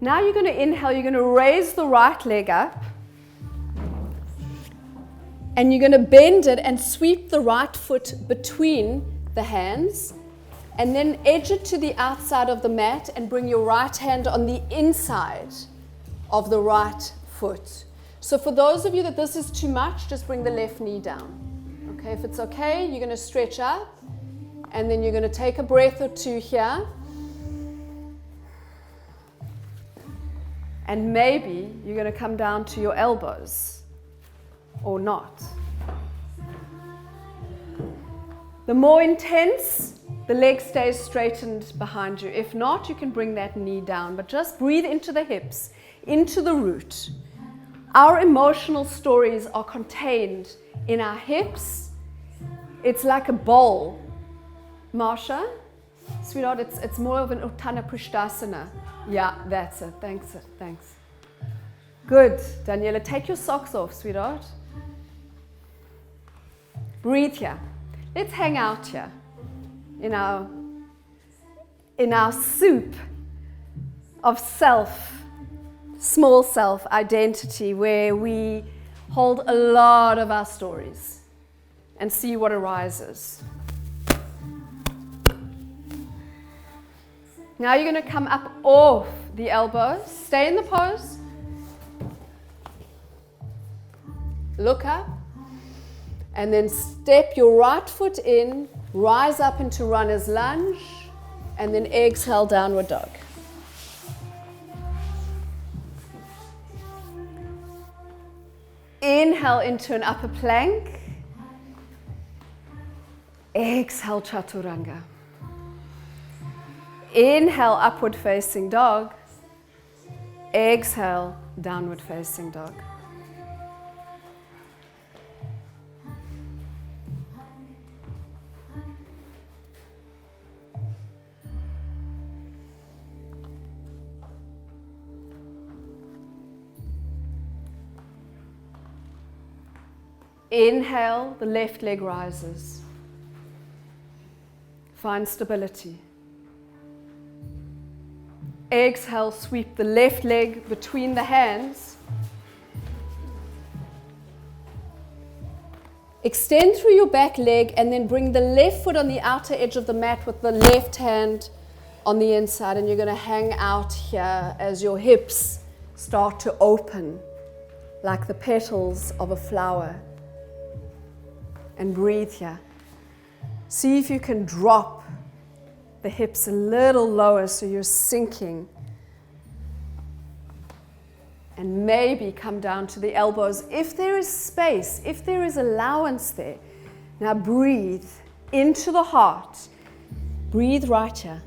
Now you're going to inhale, you're going to raise the right leg up. And you're going to bend it and sweep the right foot between the hands. And then edge it to the outside of the mat and bring your right hand on the inside of the right foot. So for those of you that this is too much, just bring the left knee down. Okay, if it's okay, you're going to stretch up. And then you're going to take a breath or two here. And maybe you're going to come down to your elbows or not. The more intense, the leg stays straightened behind you. If not, you can bring that knee down, but just breathe into the hips, into the root. Our emotional stories are contained in our hips. It's like a bowl. Marsha, sweetheart, it's more of an Utthana Prishtasana. Yeah, that's it. Thanks. Good. Daniela, take your socks off, sweetheart. Breathe here. Let's hang out here in our soup of self, small self identity, where we hold a lot of our stories and see what arises. Now you're going to come up off the elbows. Stay in the pose. Look up. And then step your right foot in. Rise up into runner's lunge. And then exhale, downward dog. Inhale into an upper plank. Exhale, chaturanga. Inhale, upward facing dog. Exhale, downward facing dog. Inhale, the left leg rises. Find stability. Exhale, sweep the left leg between the hands. Extend through your back leg and then bring the left foot on the outer edge of the mat with the left hand on the inside. And you're going to hang out here as your hips start to open like the petals of a flower. And breathe here. See if you can drop the hips a little lower so you're sinking. And maybe come down to the elbows if there is space, if there is allowance there. Now breathe into the heart. Breathe right here.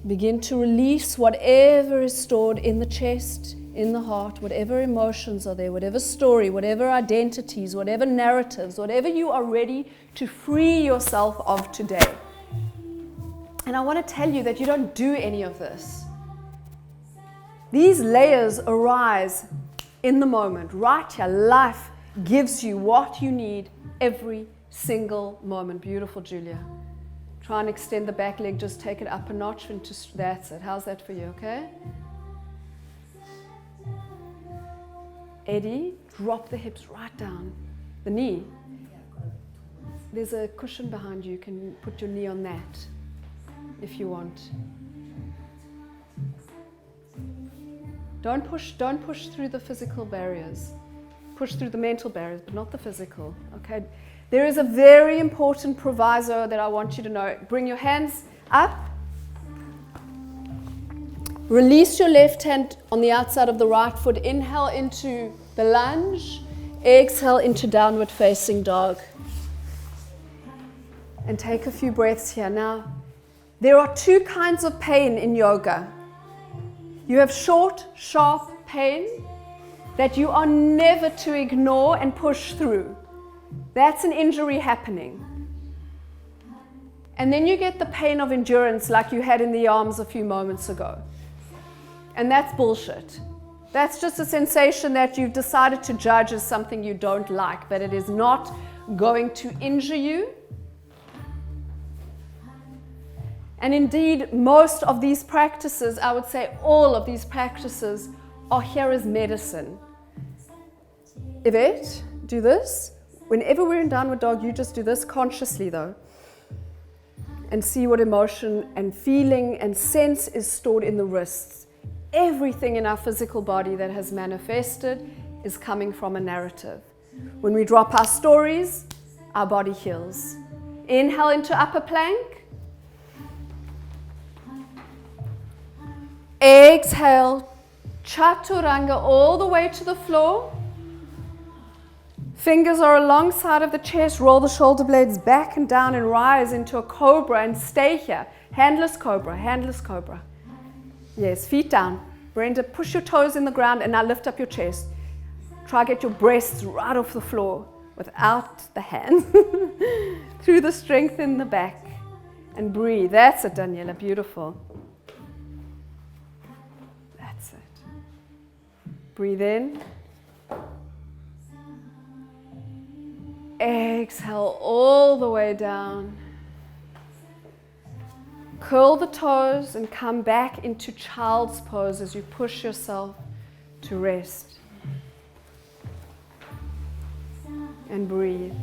Begin to release whatever is stored in the chest, in the heart, whatever emotions are there, whatever story, whatever identities, whatever narratives, whatever you are ready to free yourself of today. And I want to tell you that you don't do any of this. These layers arise in the moment, right here. Life gives you what you need every single moment. Beautiful, Julia. Try and extend the back leg, just take it up a notch. That's it. How's that for you, okay? Eddie, drop the hips right down. The knee. There's a cushion behind you. You can put your knee on that if you want. Don't push through the physical barriers. Push through the mental barriers, but not the physical, okay? There is a very important proviso that I want you to know. Bring your hands up. Release your left hand on the outside of the right foot. Inhale into the lunge. Exhale into downward facing dog. And take a few breaths here. Now, there are two kinds of pain in yoga. You have short, sharp pain that you are never to ignore and push through. That's an injury happening. And then you get the pain of endurance like you had in the arms a few moments ago. And that's bullshit. That's just a sensation that you've decided to judge as something you don't like, but it is not going to injure you. And indeed, most of these practices, I would say all of these practices, are here as medicine. Yvette, do this. Whenever we're in downward dog, you just do this consciously though. And see what emotion and feeling and sense is stored in the wrists. Everything in our physical body that has manifested is coming from a narrative. When we drop our stories, our body heals. Inhale into upper plank. Exhale, chaturanga all the way to the floor. Fingers are alongside of the chest, roll the shoulder blades back and down and rise into a cobra and stay here. Handless cobra, handless cobra. Yes, feet down. Brenda, push your toes in the ground and now lift up your chest. Try to get your breasts right off the floor without the hands. Through the strength in the back. And breathe. That's it, Daniela. Beautiful. That's it. Breathe in. Exhale all the way down. Curl the toes and come back into child's pose as you push yourself to rest. And breathe.